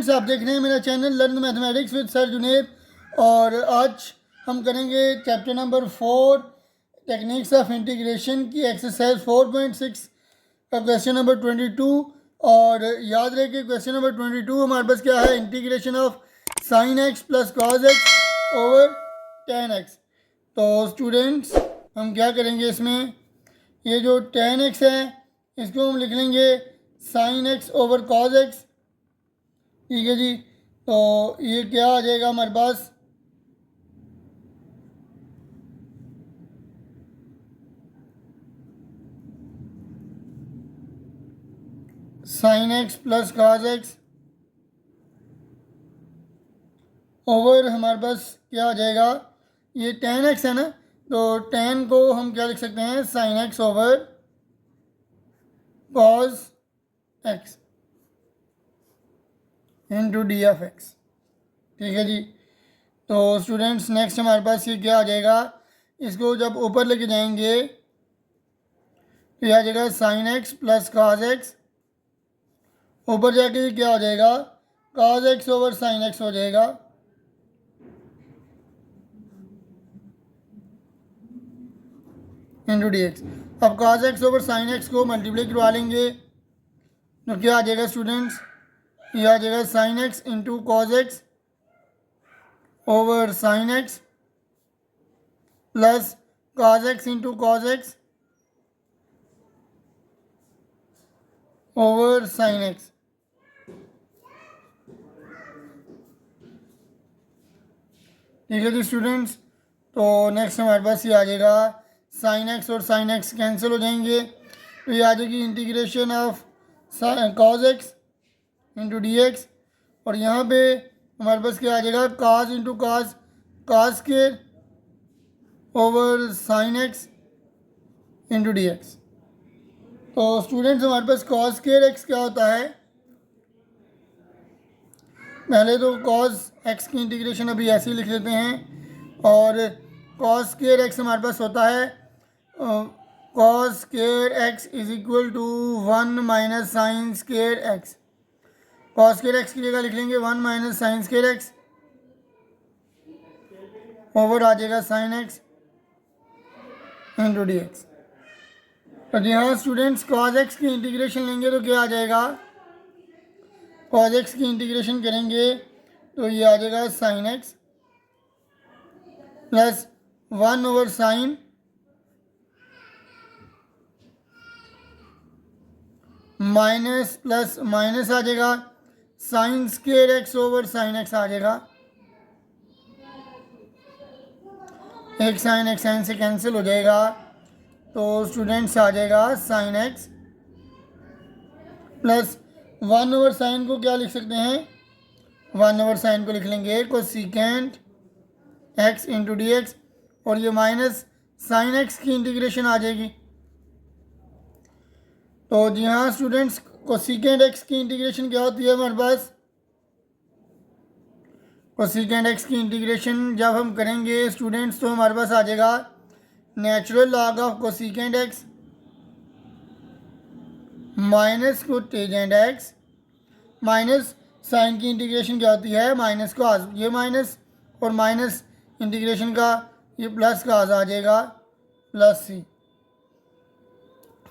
Students, आप देख रहे हैं मेरा channel learn mathematics with sir Juneb. और आज हम करेंगे chapter number 4 techniques of integration की एक्सरसाइज 4.6 का क्वेश्चन नंबर 22। और याद रहे कि क्वेश्चन नंबर 22 हमारे पास क्या है, integration of sine x plus cos x over ten x. तो स्टूडेंट्स हम क्या करेंगे, इसमें ये जो टेन एक्स है इसको हम लिख लेंगे sine X over cos X. ठीक है जी, तो ये क्या आ जाएगा हमारे पास, sine x plus cos x over हमारे पास क्या आ जाएगा, ये टेन एक्स है ना, तो टेन को हम क्या लिख सकते हैं, sign X over cos X into D of x. ठीक है जी, तो स्टूडेंट्स नेक्स्ट हमारे पास ये क्या आ जाएगा, इसको जब ऊपर लेके जाएंगे तो यह आ जाएगा sine x plus cos X, ऊपर जाके ये क्या हो जाएगा, cos x over sine X हो जाएगा। Into D x. अब cos x over sine X को मल्टीप्लाई करवा लेंगे तो क्या आ जाएगा स्टूडेंट्स, ये आ जाएगा sine x into cos x over sine x plus cos X into cos x over sine x. ठीक है जी स्टूडेंट्स, तो नेक्स्ट हमारे पास ये आ जाएगा साइन एक्स और साइन एक्स कैंसिल हो जाएंगे, तो ये आ जाएगी integration of cos X into D X. और यहाँ पे हमारे पास क्या आ जाएगा, cos into cos, cos square over sine x into D x. तो स्टूडेंट्स हमारे पास कॉज स्केयर एक्स क्या होता है, पहले तो कॉज एक्स की इंटीग्रेशन अभी ऐसे ही लिख लेते हैं। और कॉज स्केयर एक्स हमारे पास होता है cos square X is equal to 1 minus sine square X. Cos square X की जगह लिख लेंगे 1 minus sine square X over आ जाएगा sine x into D x. तो यहाँ स्टूडेंट्स कॉज एक्स की इंटीग्रेशन लेंगे तो क्या आ जाएगा, कॉज एक्स की इंटीग्रेशन करेंगे तो ये आ जाएगा sine x plus 1 over sine minus plus minus आ जाएगा sine square X over sine X आ जाएगा, एक साइन से कैंसिल हो जाएगा, तो स्टूडेंट्स आ जाएगा sine x plus 1 over sine को क्या लिख सकते हैं, 1 ओवर साइन को लिख लेंगे cosecant X into D X. और ये माइनस साइन एक्स की इंटीग्रेशन आ जाएगी। तो जी हाँ स्टूडेंट्स, कोसेकेंट एक्स की इंटीग्रेशन क्या होती है हमारे पास, कोसेकेंट एक्स की इंटीग्रेशन जब हम करेंगे स्टूडेंट्स तो हमारे पास आ जाएगा natural log of cosecant X minus cotangent X, minus sine की इंटीग्रेशन क्या होती है, माइनस कॉस, ये माइनस और माइनस इंटीग्रेशन का ये प्लस कॉस आ जाएगा प्लस सी।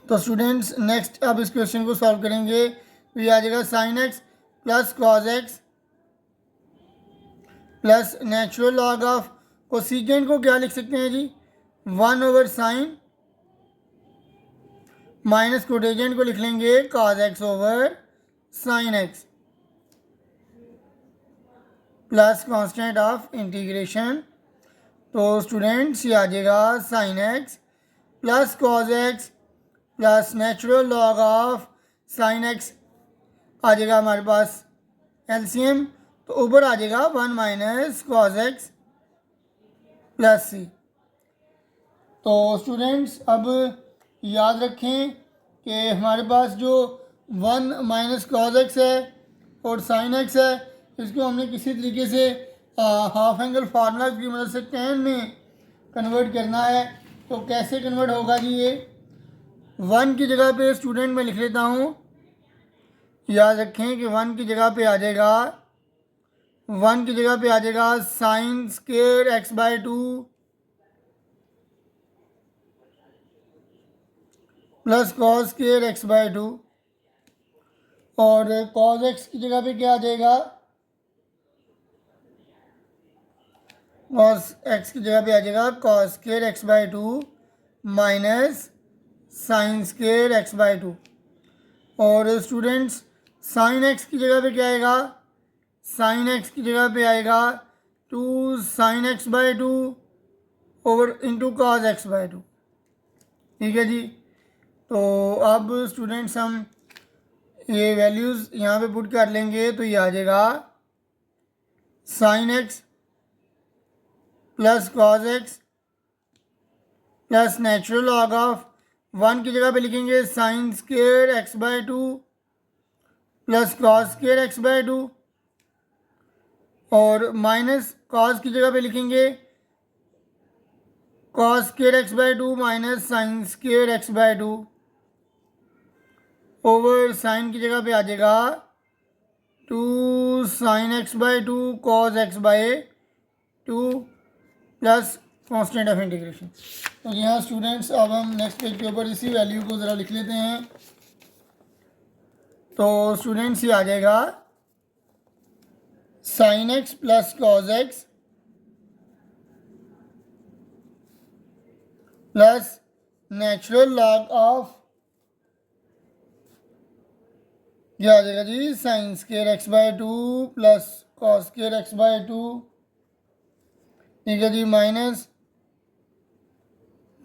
तो स्टूडेंट्स नेक्स्ट अब इस क्वेश्चन को सॉल्व करेंगे तो ये आ जाएगा sine x plus cos x plus natural log of cosecant को क्या लिख सकते हैं जी, 1 ओवर साइन माइनस कोटेजेंट को लिख लेंगे cos x over sine x plus constant of integration. तो स्टूडेंट्स ये आ जाएगा sine x plus cos x plus natural log of sine X आ जाएगा हमारे पास एलसीएम, तो ऊपर आ जाएगा 1 minus cos x plus C. तो स्टूडेंट्स अब याद रखें कि हमारे पास जो 1 माइनस कॉज एक्स है और साइन एक्स है, इसको हमने किसी तरीके से हाफ एंगल फार्मूला की मदद से टेन में कन्वर्ट करना है। तो कैसे कन्वर्ट होगा जी, ये 1 की जगह पे स्टूडेंट मैं लिख लेता हूँ, याद रखें कि 1 की जगह पे आ जाएगा 1 की जगह पे आ जाएगा sine square X by 2 plus cos square X by 2, और कॉस एक्स की जगह पे क्या आ जाएगा, कॉस एक्स की जगह पे आ जाएगा cos square X by 2 minus sine square X by 2। और स्टूडेंट्स साइन एक्स की जगह पे क्या आएगा, साइन एक्स की जगह पे आएगा 2 sine x by 2 over into cos x by 2। ठीक है जी। तो अब स्टूडेंट्स हम ये वैल्यूज़ यहाँ पे पुट कर लेंगे तो ये आ जाएगा sine x plus cos x plus natural log of 1 की जगह पे लिखेंगे sine square X by 2 plus cos square X by 2, और माइनस कॉस की जगह पे लिखेंगे cos square X by 2 minus sine square X by 2, over sine की जगह पे आ जाएगा 2 sine x by 2 cos x by 2 plus constant of integration. तो यहाँ स्टूडेंट्स अब हम नेक्स्ट पेज के ऊपर इसी वैल्यू को ज़रा लिख लेते हैं। तो स्टूडेंट्स ये आ जाएगा sine x plus cos x plus natural log of, क्या आ जाएगा जी, sine square X by 2 plus cos square X by 2। ठीक है जी, minus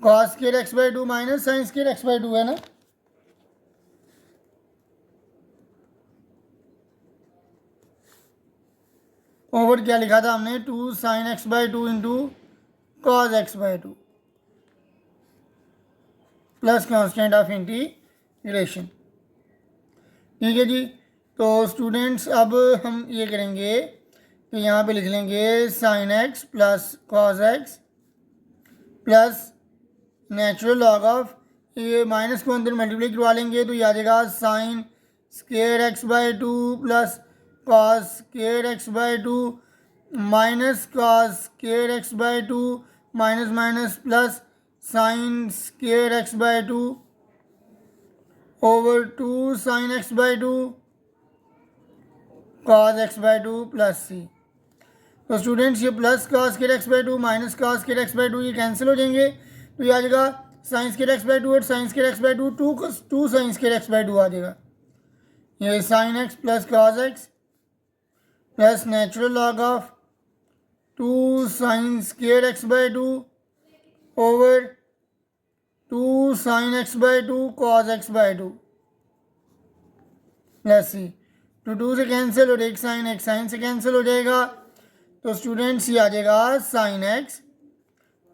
cos square X by 2 minus sine square X by 2 है ना। ओवर क्या लिखा था हमने, 2 sine x by 2 into cos x by 2 plus constant of integration. ठीक है जी। तो स्टूडेंट्स अब हम ये करेंगे कि यहाँ पे लिख लेंगे sine x plus cos x plus natural log of, ये माइनस को अंदर मल्टीप्लाई करवा लेंगे तो ये आ जाएगा sine square X by 2 plus cos square X by 2 minus cos square X by 2 minus minus plus sine square X by 2 over 2 sine x by 2 cos x by 2 plus C. तो students ये plus cos square x by 2 minus cos square x by 2 ये cancel हो जाएंगे तो ये आ जाएगा sign square x by 2 और sine square x by 2 two sine square x by 2 आ जाएगा। ये sine x plus cos x plus natural log of 2 sine square x by 2 over 2 sine x by 2 cos x by 2 plus C. तो 2 से cancel और एक sign से cancel हो जाएगा। तो स्टूडेंट्स ये आ जाएगा sine x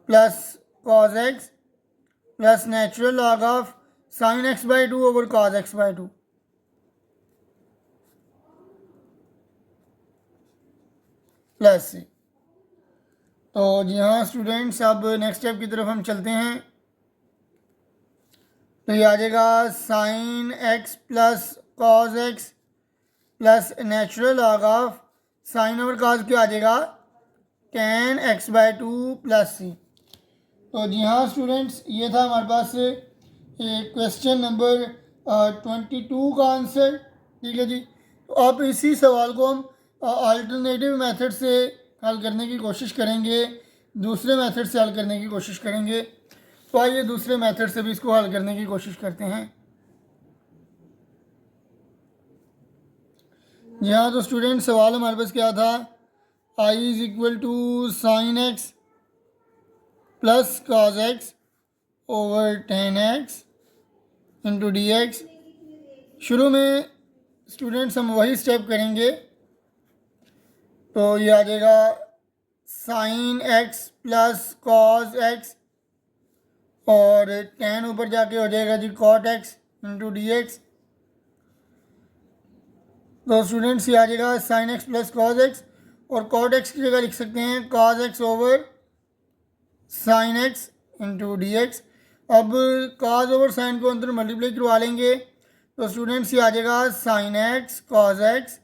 plus cos x plus natural log of sine x by 2 over cos x by 2 plus C. तो जी हाँ स्टूडेंट्स, अब नेक्स्ट स्टेप की तरफ हम चलते हैं। तो ये आ जाएगा sine x plus cos x plus natural log of sine over cos क्या आ जाएगा, ten x by 2 plus C. तो जी हाँ स्टूडेंट्स, ये था हमारे पास क्वेश्चन नंबर 22 का आंसर। ठीक है जी। तो अब इसी सवाल को हम अल्टरनेटिव मेथड से हल करने की कोशिश करेंगे, दूसरे मेथड से हल करने की कोशिश करेंगे। तो आइए दूसरे मेथड से भी इसको हल करने की कोशिश करते हैं। यहाँ तो स्टूडेंट सवाल हमारे पास क्या था, I is equal to sine x plus cos x over 10x into D x. शुरू में स्टूडेंट्स हम वही स्टेप करेंगे। तो ये आ जाएगा sine x plus cos x और 10 ऊपर जाके हो जाएगा जी cot x into D x. तो स्टूडेंट्स ये आ जाएगा sine x plus cos x और कॉट एक्स की जगह लिख सकते हैं cos x over sine x into D x. अब कॉस ओवर साइन को अंदर मल्टीप्लाई करवा लेंगे तो स्टूडेंट्स ये आ जाएगा sine x cos x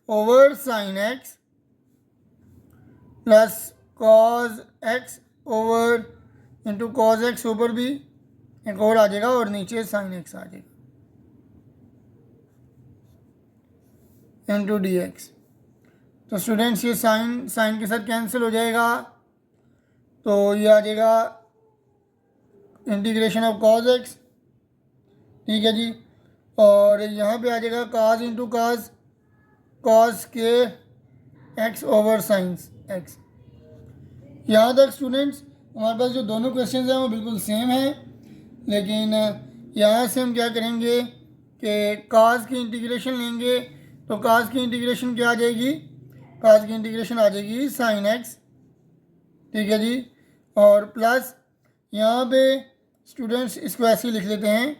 over sine x plus cos x over into cos X, ऊपर भी एक और आ जाएगा और नीचे साइन एक्स आ जाएगा इंटू डी एक्स। तो स्टूडेंट्स ये साइन साइन के साथ कैंसिल हो जाएगा, तो ये आ जाएगा इंटीग्रेशन ऑफ कॉज एक्स, ठीक है जी। और यहाँ पे आ जाएगा काज इंटू काज, कॉस के एक्स ओवर साइंस एक्स। यहाँ तक स्टूडेंट्स हमारे पास जो दोनों क्वेश्चन हैं वो बिल्कुल सेम है, लेकिन यहाँ से हम क्या करेंगे कि काज की इंटीग्रेशन लेंगे। तो काज की इंटीग्रेशन क्या आ जाएगी, काज की इंटीग्रेशन आ जाएगी साइन एक्स, ठीक है जी। और प्लस यहाँ पे स्टूडेंट्स इसको ऐसे ही लिख लेते हैं,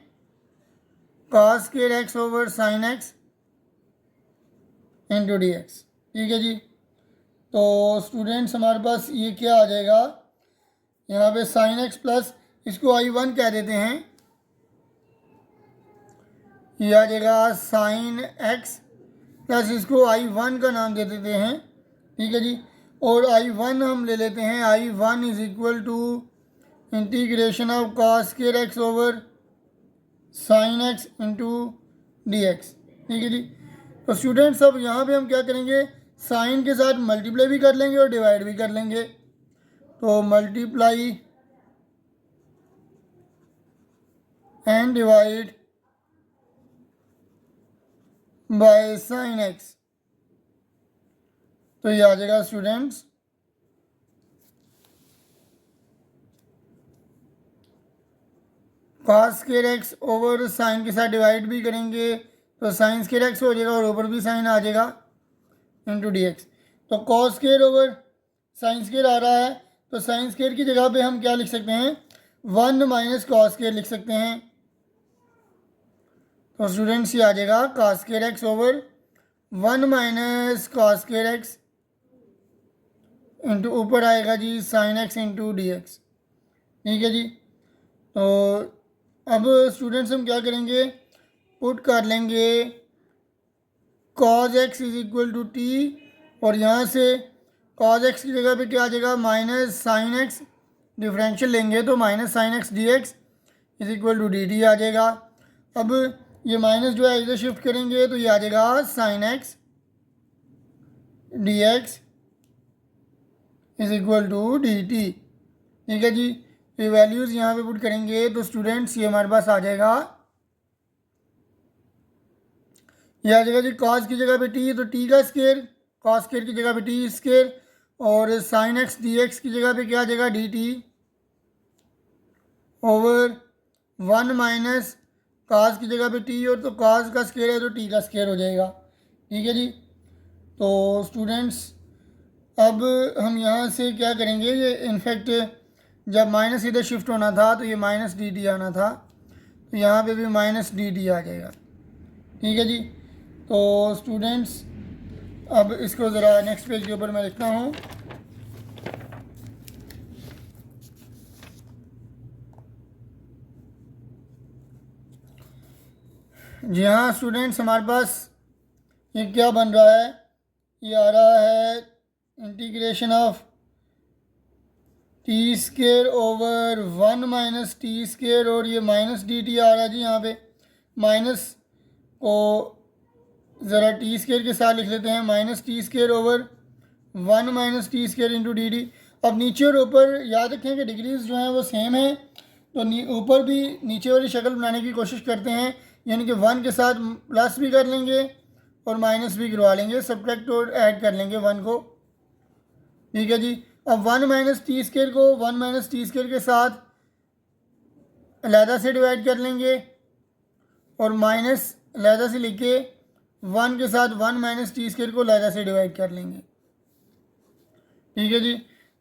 cos square x over sine x into D x, ठीक है जी। तो स्टूडेंट्स हमारे पास ये क्या आ जाएगा, यहाँ पे साइन एक्स प्लस इसको I1 कह देते हैं, ये आ जाएगा साइन एक्स प्लस इसको I1 का नाम दे देते हैं, ठीक है जी। और I1 हम ले लेते हैं, I1 is equal to integration of cos square x over sine x into D x, ठीक है जी। तो स्टूडेंट्स अब यहाँ पे हम क्या करेंगे, साइन के साथ मल्टीप्लाई भी कर लेंगे और डिवाइड भी कर लेंगे। तो multiply and divide by sine X, तो ये आ जाएगा students cos square x over sine के साथ डिवाइड भी करेंगे तो साइन स्क्वायर एक्स हो जाएगा और ऊपर भी साइन आ जाएगा इंटू डी एक्स। तो cos square over sine square आ रहा है, तो साइन स्क्वायर की जगह पे हम क्या लिख सकते हैं, 1 माइनस कॉस स्क्वायर लिख सकते हैं। तो स्टूडेंट्स ये आ जाएगा cos square x over 1 minus cos square x into ऊपर आएगा जी sine x into D x, ठीक है जी। तो अब स्टूडेंट्स हम क्या करेंगे, पुट कर लेंगे cos X is equal to T, और यहाँ से कॉज एक्स की जगह पे क्या आ जाएगा, माइनस साइन एक्स, डिफरेंशियल लेंगे तो minus sine x D x is equal to D t आ जाएगा। अब ये माइनस जो है इधर शिफ्ट करेंगे तो ये आ जाएगा sine x D x is equal to D T, ठीक है जी। ये वैल्यूज़ यहाँ पे पुट करेंगे तो स्टूडेंट्स ये हमारे पास आ जाएगा, ये आ जाएगा जी कॉस की जगह पे टी, तो टी का स्क्वायर, कॉस स्क्वायर की जगह पे टी स्क्वायर, और साइन एक्स डी एक्स की जगह पे क्या आ जाएगा डी टी ओवर 1 माइनस काज की जगह पे टी, और तो काज का स्क्वायर है तो टी का स्क्वायर हो जाएगा, ठीक है जी। तो स्टूडेंट्स अब हम यहाँ से क्या करेंगे, ये इनफैक्ट जब माइनस इधर शिफ्ट होना था तो ये माइनस डी टी आना था, तो यहाँ पे भी माइनस डी टी आ जाएगा, ठीक है जी। तो स्टूडेंट्स अब इसको ज़रा नेक्स्ट पेज के ऊपर मैं लिखता हूँ, जी हाँ स्टूडेंट्स हमारे पास ये क्या बन रहा है, ये आ रहा है integration of T square over 1 minus T square, और ये माइनस डी टी आ रहा है जी। यहाँ पे माइनस को ज़रा टी स्क्वायर के साथ लिख लेते हैं, minus T square over 1 minus T square into D T. अब नीचे और ऊपर याद रखें कि डिग्रीज जो हैं वो सेम है, तो ऊपर भी नीचे वाली शक्ल बनाने की कोशिश करते हैं, यानी कि 1 के साथ प्लस भी कर लेंगे और माइनस भी करवा लेंगे, सब्ट्रैक्ट और ऐड कर लेंगे 1 को, ठीक है जी। अब 1 माइनस टी स्क्वायर को 1 माइनस टी स्क्वायर के साथ अलहदा से डिवाइड कर लेंगे और माइनस अलहदा से लिख के 1 के साथ 1 माइनस टी स्क्वायर को अलहदा से डिवाइड कर लेंगे, ठीक है जी।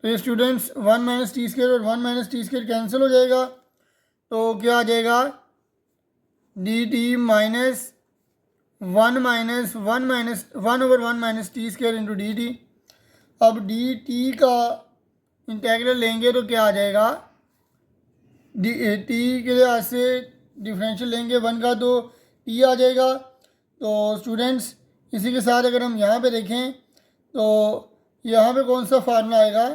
तो ये स्टूडेंट्स 1 माइनस टी स्क्वायर और 1 माइनस टी स्क्वायर कैंसिल हो जाएगा, तो क्या आ जाएगा D T minus 1 minus 1 over 1 minus T square into D T. अब डी टी का इंटेग्रल लेंगे तो क्या आ जाएगा, डी टी के लिहाज से डिफरेंशियल लेंगे 1 का तो टी आ जाएगा। तो स्टूडेंट्स इसी के साथ अगर हम यहाँ पे देखें तो यहाँ पे कौन सा फार्मूला आएगा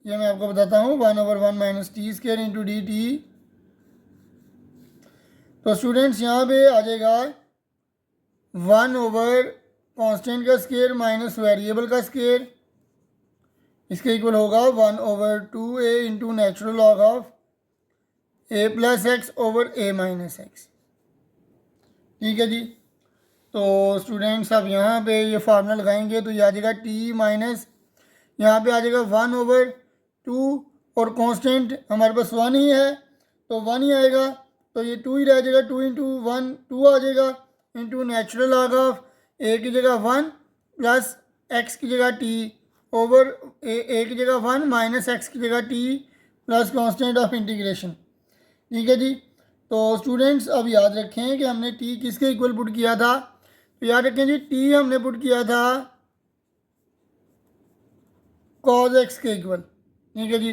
ये मैं आपको बताता हूँ, 1/1 minus T square into D T. तो स्टूडेंट्स यहाँ पे आ जाएगा 1 कांस्टेंट का स्क्वायर माइनस वेरिएबल का स्क्वायर, इसके इक्वल होगा 1/2a into natural log of a plus x over a minus x. ठीक है जी। तो स्टूडेंट्स अब यहाँ पे ये फार्मूला लगाएंगे तो ये आ जाएगा टी माइनस, यहाँ पे आ जाएगा 1/2 और कांस्टेंट हमारे पास 1 ही है तो 1 ही आएगा, तो ये 2 ही रह जाएगा, 2 इंटू 1 2 आ जाएगा इंटू नेचुरल लॉग ऑफ ए की जगह 1 प्लस एक्स की जगह टी ओवर ए की जगह 1 माइनस एक्स की जगह T plus constant of integration. ठीक है जी। तो स्टूडेंट्स अब याद रखें कि हमने टी किसके इक्वल पुट किया था, तो याद रखें जी टी हमने पुट किया था कॉज एक्स के इक्वल। ठीक है जी।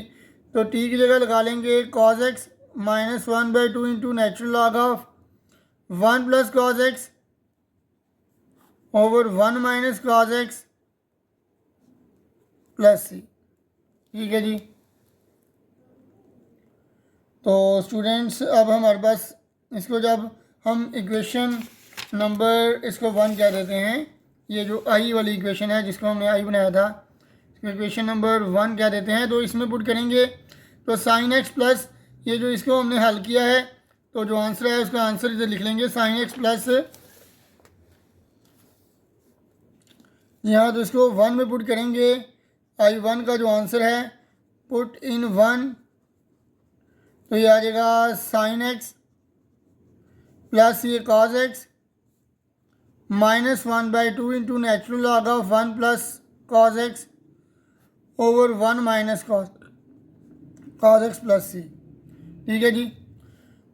तो टी की जगह लगा लेंगे cos x minus 1/2 into natural log of 1 plus cos x over 1 minus cos x plus C. ठीक है जी। तो स्टूडेंट्स अब हमारे पास इसको जब हम इक्वेशन नंबर इसको 1 कह देते हैं, ये जो आई वाली इक्वेशन है जिसको हमने आई बनाया था, इक्वेशन नंबर 1 कह देते हैं, तो इसमें पुट करेंगे तो साइन एक्स प्लस ये जो इसको हमने हल किया है तो जो आंसर है उसका आंसर इधर लिख लेंगे साइन एक्स प्लस, यहाँ तो इसको 1 में पुट करेंगे, I1 का जो आंसर है पुट इन 1 तो ये आ जाएगा साइन एक्स प्लस ये cos x minus 1/2 into natural log of 1 plus cos x over 1 minus cos x plus C. ठीक है जी।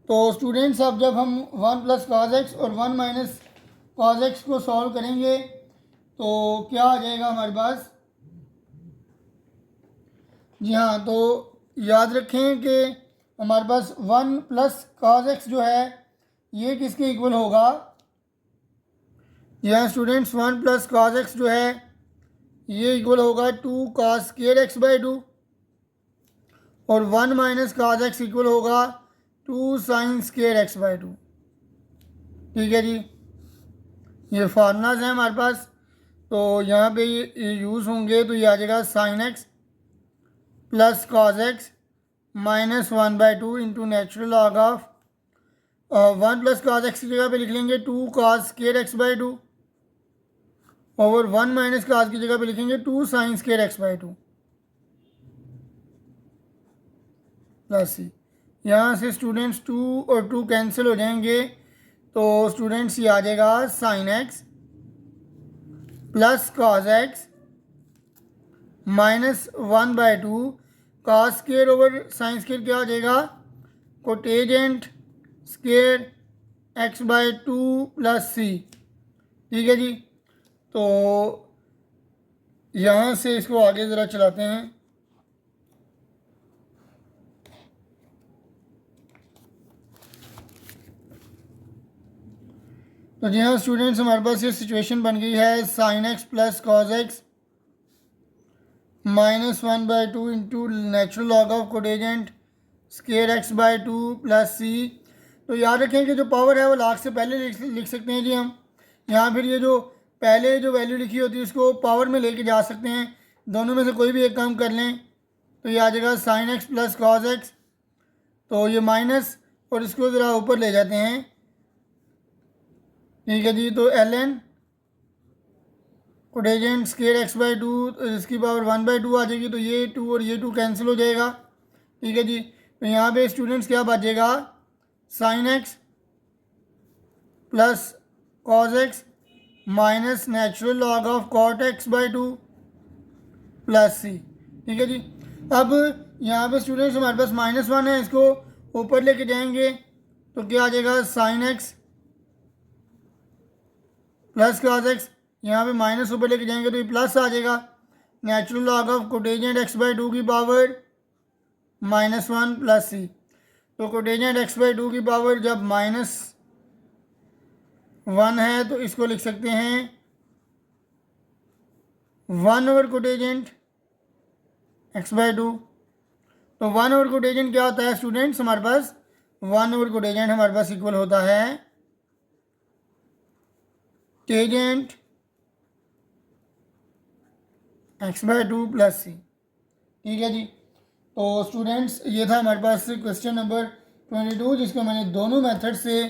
तो स्टूडेंट्स अब जब हम 1 प्लस कॉज एक्स और 1 माइनस कॉज एक्स को सॉल्व करेंगे तो क्या आ जाएगा हमारे पास, जी हाँ, तो याद रखें कि हमारे पास 1 प्लस कॉज एक्स जो है ये किसके इक्वल होगा, यहाँ स्टूडेंट्स 1 प्लस कॉज एक्स जो है ये इक्वल होगा 2 कॉस स्क्वायर एक्स बाई 2 और 1 माइनस कॉज एक्स इक्वल होगा 2 साइन स्क्वायर एक्स बाई 2। ठीक है जी। ये फार्मूलाज हैं हमारे पास, तो यहाँ पे ये यूज़ होंगे तो ये आ जाएगा sine x plus cos x minus 1/2 into natural log of 1 plus cos x की जगह पे लिख लेंगे 2 cos square x by 2 over 1 minus cos की जगह पे लिखेंगे 2 sine square x by 2 plus C. यहाँ से स्टूडेंट्स 2 और 2 कैंसिल हो जाएंगे तो स्टूडेंट्स ये आ जाएगा sine x plus cos x minus 1/2 cos square over sine square क्या हो जाएगा कोटेजेंट square x by 2 plus C. ठीक है जी। तो यहाँ से इसको आगे ज़रा चलाते हैं। तो जी हाँ स्टूडेंट्स हमारे पास ये सिचुएशन बन गई है sine x plus cos x minus 1/2 into natural log of cotangent square x by 2 plus C. तो याद रखें कि जो पावर है वो लाख से पहले लिख सकते हैं जी हम, यहाँ फिर ये जो पहले जो वैल्यू लिखी होती है उसको पावर में लेके जा सकते हैं, दोनों में से कोई भी एक काम कर लें तो ये आ जाएगा sine x plus cos x, तो ये माइनस और इसको ज़रा ऊपर ले जाते हैं। ठीक है जी। तो L N cotangent square x by 2 इसकी पावर 1/2 आ जाएगी तो ये 2 और ये 2 कैंसिल हो जाएगा। ठीक है जी। तो यहाँ पे स्टूडेंट्स क्या बचेगा sine x plus cos x minus natural log of cot x by 2 plus C. ठीक है जी। अब यहाँ पे स्टूडेंट्स हमारे पास -1 है, इसको ऊपर लेके जाएंगे तो क्या आ जाएगा sine x plus cos x, यहाँ पे माइनस ऊपर लेके जाएंगे तो ये प्लस आ जाएगा natural log of cotangent x by 2 की पावर -1 प्लस सी। तो कोटेजेंट एक्स बाई 2 की पावर जब -1 है तो इसको लिख सकते हैं 1 ओवर कोटेजेंट x/2। तो 1 ओवर कोटेजेंट क्या होता है स्टूडेंट्स, हमारे पास 1 ओवर कोटेजेंट हमारे पास इक्वल होता है टेजेंट x/2 प्लस सी। ठीक है जी। तो स्टूडेंट्स ये था हमारे पास क्वेश्चन नंबर 22, जिसको मैंने दोनों मेथड से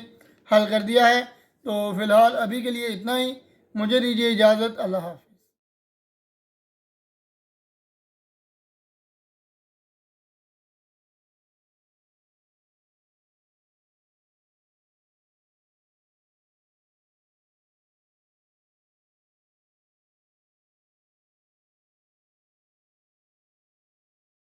हल कर दिया है। तो फिलहाल अभी के लिए इतना ही, मुझे दीजिए इजाज़त, अल्लाह हाफ़िज़।